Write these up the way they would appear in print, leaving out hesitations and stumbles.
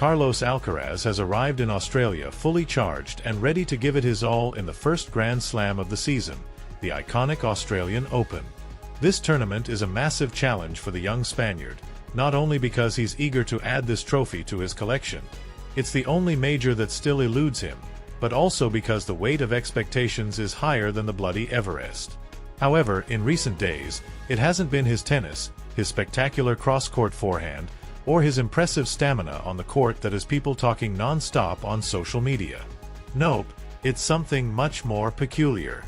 Carlos Alcaraz has arrived in Australia fully charged and ready to give it his all in the first Grand Slam of the season, the iconic Australian Open. This tournament is a massive challenge for the young Spaniard, not only because he's eager to add this trophy to his collection. It's the only major that still eludes him, but also because the weight of expectations is higher than the bloody Everest. However, in recent days, it hasn't been his tennis, his spectacular cross-court forehand, or his impressive stamina on the court that has people talking non-stop on social media. Nope, it's something much more peculiar.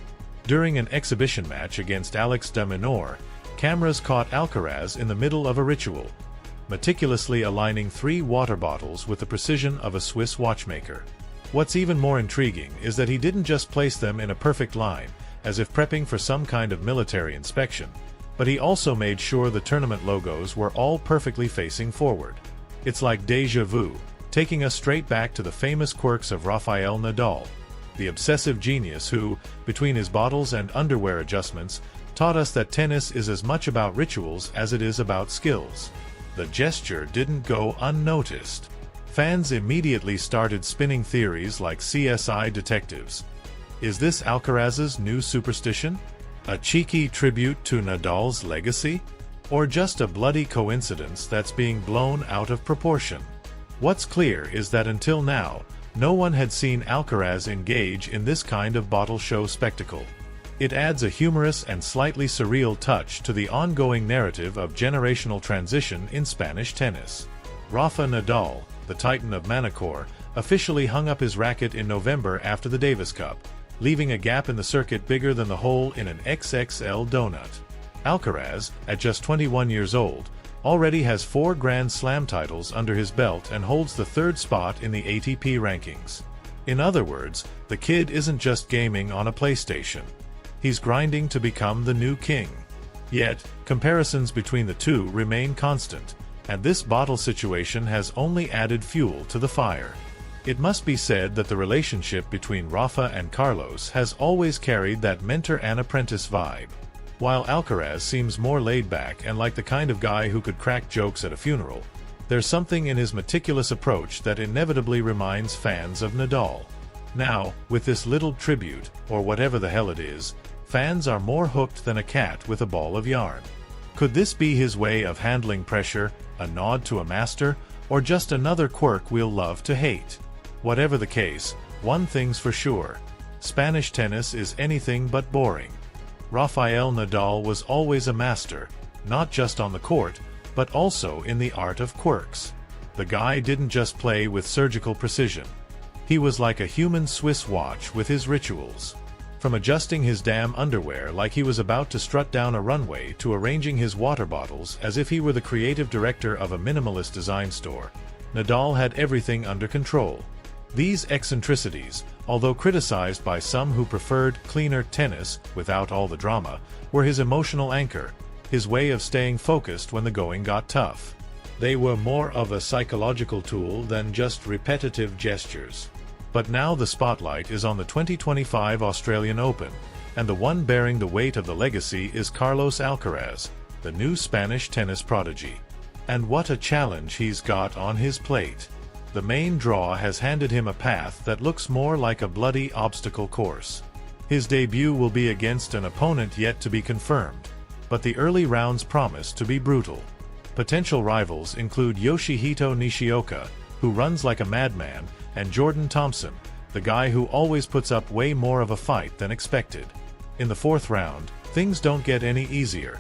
During an exhibition match against Alex de Minaur, cameras caught Alcaraz in the middle of a ritual, meticulously aligning 3 water bottles with the precision of a Swiss watchmaker. What's even more intriguing is that he didn't just place them in a perfect line, as if prepping for some kind of military inspection, but he also made sure the tournament logos were all perfectly facing forward. It's like déjà vu, taking us straight back to the famous quirks of Rafael Nadal, the obsessive genius who, between his bottles and underwear adjustments, taught us that tennis is as much about rituals as it is about skills. The gesture didn't go unnoticed. Fans immediately started spinning theories like CSI detectives. Is this Alcaraz's new superstition? A cheeky tribute to Nadal's legacy? Or just a bloody coincidence that's being blown out of proportion? What's clear is that until now, no one had seen Alcaraz engage in this kind of bottle show spectacle. It adds a humorous and slightly surreal touch to the ongoing narrative of generational transition in Spanish tennis. Rafa Nadal, the Titan of Manacor, officially hung up his racket in November after the Davis Cup, leaving a gap in the circuit bigger than the hole in an XXL donut. Alcaraz, at just 21 years old, already has 4 Grand Slam titles under his belt and holds the 3rd spot in the ATP rankings. In other words, the kid isn't just gaming on a PlayStation. He's grinding to become the new king. Yet, comparisons between the two remain constant, and this bottle situation has only added fuel to the fire. It must be said that the relationship between Rafa and Carlos has always carried that mentor and apprentice vibe. While Alcaraz seems more laid back and like the kind of guy who could crack jokes at a funeral, there's something in his meticulous approach that inevitably reminds fans of Nadal. Now, with this little tribute, or whatever the hell it is, fans are more hooked than a cat with a ball of yarn. Could this be his way of handling pressure, a nod to a master, or just another quirk we'll love to hate? Whatever the case, one thing's for sure: Spanish tennis is anything but boring. Rafael Nadal was always a master, not just on the court, but also in the art of quirks. The guy didn't just play with surgical precision. He was like a human Swiss watch with his rituals. From adjusting his damn underwear like he was about to strut down a runway to arranging his water bottles as if he were the creative director of a minimalist design store, Nadal had everything under control. These eccentricities, although criticized by some who preferred cleaner tennis without all the drama, were his emotional anchor, his way of staying focused when the going got tough. They were more of a psychological tool than just repetitive gestures. But now the spotlight is on the 2025 Australian Open, and the one bearing the weight of the legacy is Carlos Alcaraz, the new Spanish tennis prodigy. And what a challenge he's got on his plate. The main draw has handed him a path that looks more like a bloody obstacle course. His debut will be against an opponent yet to be confirmed, but the early rounds promise to be brutal. Potential rivals include Yoshihito Nishioka, who runs like a madman, and Jordan Thompson, the guy who always puts up way more of a fight than expected. In the 4th round, things don't get any easier.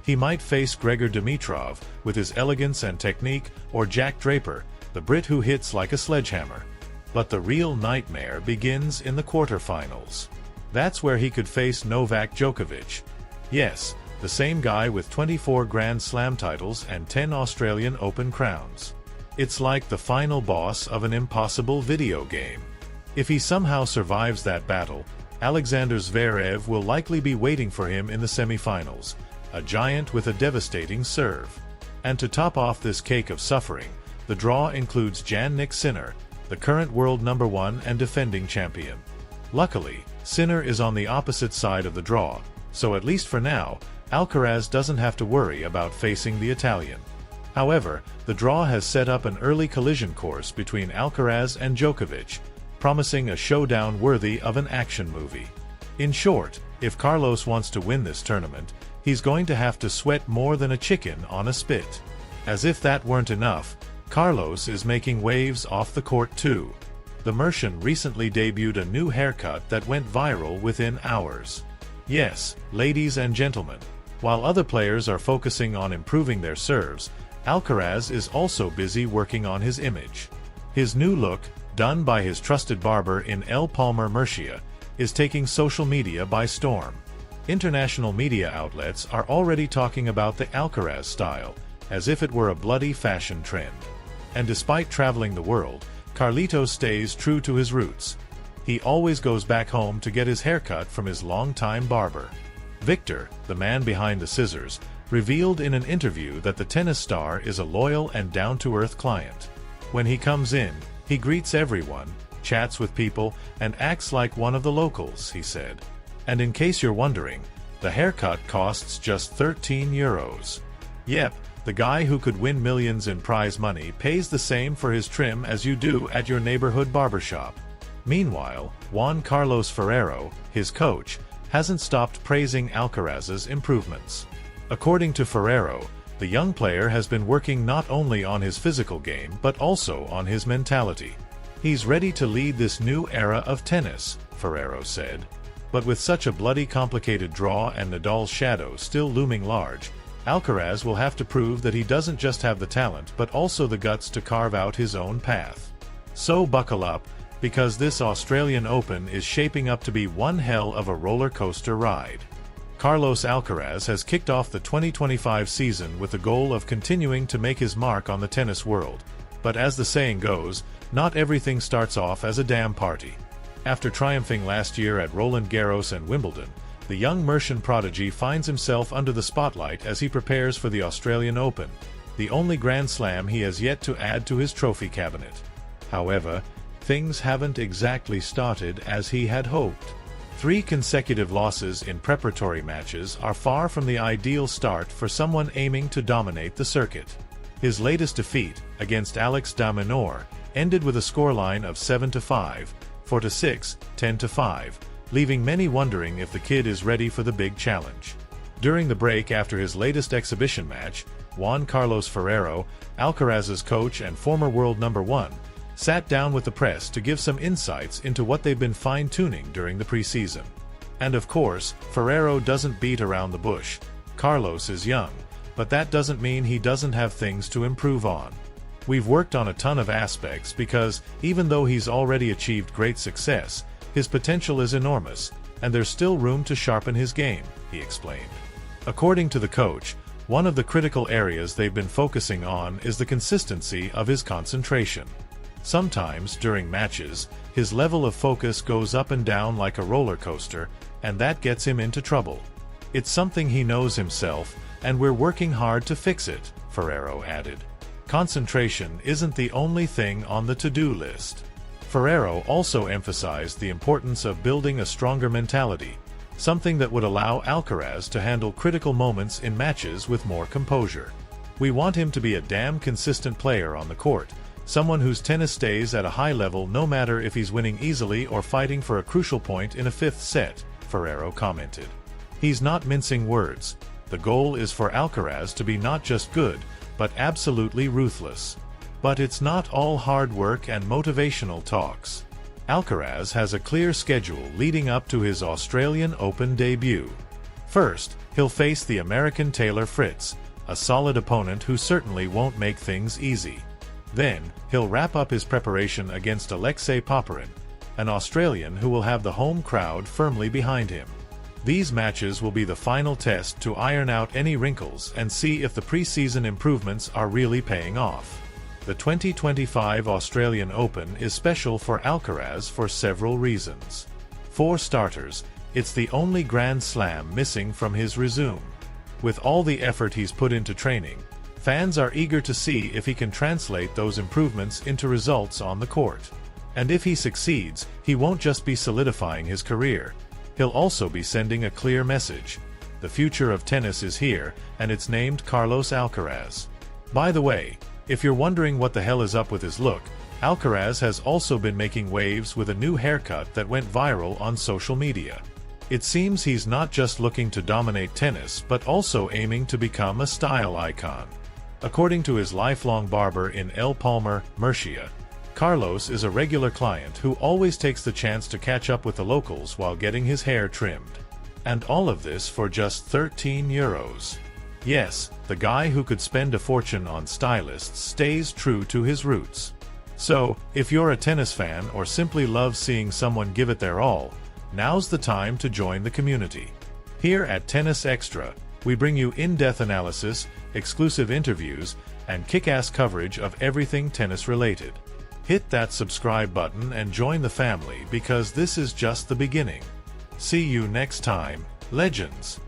He might face Gregor Dimitrov, with his elegance and technique, or Jack Draper, the Brit who hits like a sledgehammer. But the real nightmare begins in the quarterfinals. That's where he could face Novak Djokovic. Yes, the same guy with 24 Grand Slam titles and 10 Australian Open crowns. It's like the final boss of an impossible video game. If he somehow survives that battle, Alexander Zverev will likely be waiting for him in the semi-finals, a giant with a devastating serve. And to top off this cake of suffering, the draw includes Jannik Sinner, the current world #1 and defending champion. Luckily, Sinner is on the opposite side of the draw, so at least for now, Alcaraz doesn't have to worry about facing the Italian. However, the draw has set up an early collision course between Alcaraz and Djokovic, promising a showdown worthy of an action movie. In short, if Carlos wants to win this tournament, he's going to have to sweat more than a chicken on a spit. As if that weren't enough, Carlos is making waves off the court too. The Murcian recently debuted a new haircut that went viral within hours. Yes, ladies and gentlemen, while other players are focusing on improving their serves, Alcaraz is also busy working on his image. His new look, done by his trusted barber in El Palmar, Murcia, is taking social media by storm. International media outlets are already talking about the Alcaraz style, as if it were a bloody fashion trend. And despite traveling the world, Carlitos stays true to his roots. He always goes back home to get his haircut from his longtime barber. Victor, the man behind the scissors, revealed in an interview that the tennis star is a loyal and down-to-earth client. When he comes in, he greets everyone, chats with people, and acts like one of the locals, he said. And in case you're wondering, the haircut costs just €13. Yep, the guy who could win millions in prize money pays the same for his trim as you do at your neighborhood barbershop. Meanwhile, Juan Carlos Ferrero, his coach, hasn't stopped praising Alcaraz's improvements. According to Ferrero, the young player has been working not only on his physical game but also on his mentality. He's ready to lead this new era of tennis, Ferrero said. But with such a bloody complicated draw and Nadal's shadow still looming large, Alcaraz will have to prove that he doesn't just have the talent but also the guts to carve out his own path. So buckle up, because this Australian Open is shaping up to be one hell of a roller coaster ride. Carlos Alcaraz has kicked off the 2025 season with the goal of continuing to make his mark on the tennis world. But as the saying goes, not everything starts off as a damn party. After triumphing last year at Roland Garros and Wimbledon, the young Murcian prodigy finds himself under the spotlight as he prepares for the Australian Open, the only Grand Slam he has yet to add to his trophy cabinet. However, things haven't exactly started as he had hoped. 3 consecutive losses in preparatory matches are far from the ideal start for someone aiming to dominate the circuit. His latest defeat, against Alex de Minaur, ended with a scoreline of 7-5, 4-6, 10-5, leaving many wondering if the kid is ready for the big challenge. During the break after his latest exhibition match, Juan Carlos Ferrero, Alcaraz's coach and former world number 1, sat down with the press to give some insights into what they've been fine-tuning during the preseason. And of course, Ferrero doesn't beat around the bush. Carlos is young, but that doesn't mean he doesn't have things to improve on. We've worked on a ton of aspects because, even though he's already achieved great success, his potential is enormous, and there's still room to sharpen his game, he explained. According to the coach, one of the critical areas they've been focusing on is the consistency of his concentration. Sometimes, during matches, his level of focus goes up and down like a roller coaster, and that gets him into trouble. It's something he knows himself, and we're working hard to fix it, Ferrero added. Concentration isn't the only thing on the to-do list. Ferrero also emphasized the importance of building a stronger mentality, something that would allow Alcaraz to handle critical moments in matches with more composure. We want him to be a damn consistent player on the court, someone whose tennis stays at a high level no matter if he's winning easily or fighting for a crucial point in a 5th set, Ferrero commented. He's not mincing words. The goal is for Alcaraz to be not just good, but absolutely ruthless. But it's not all hard work and motivational talks. Alcaraz has a clear schedule leading up to his Australian Open debut. First, he'll face the American Taylor Fritz, a solid opponent who certainly won't make things easy. Then, he'll wrap up his preparation against Alexei Popyrin, an Australian who will have the home crowd firmly behind him. These matches will be the final test to iron out any wrinkles and see if the preseason improvements are really paying off. The 2025 Australian Open is special for Alcaraz for several reasons. For starters, it's the only Grand Slam missing from his resume. With all the effort he's put into training, fans are eager to see if he can translate those improvements into results on the court. And if he succeeds, he won't just be solidifying his career. He'll also be sending a clear message. The future of tennis is here, and it's named Carlos Alcaraz. By the way, if you're wondering what the hell is up with his look, Alcaraz has also been making waves with a new haircut that went viral on social media. It seems he's not just looking to dominate tennis but also aiming to become a style icon. According to his lifelong barber in El Palmar, Murcia, Carlos is a regular client who always takes the chance to catch up with the locals while getting his hair trimmed. And all of this for just 13 euros. Yes, the guy who could spend a fortune on stylists stays true to his roots. So, if you're a tennis fan or simply love seeing someone give it their all, now's the time to join the community. Here at Tennis Extra, we bring you in-depth analysis, exclusive interviews, and kick-ass coverage of everything tennis-related. Hit that subscribe button and join the family because this is just the beginning. See you next time, legends!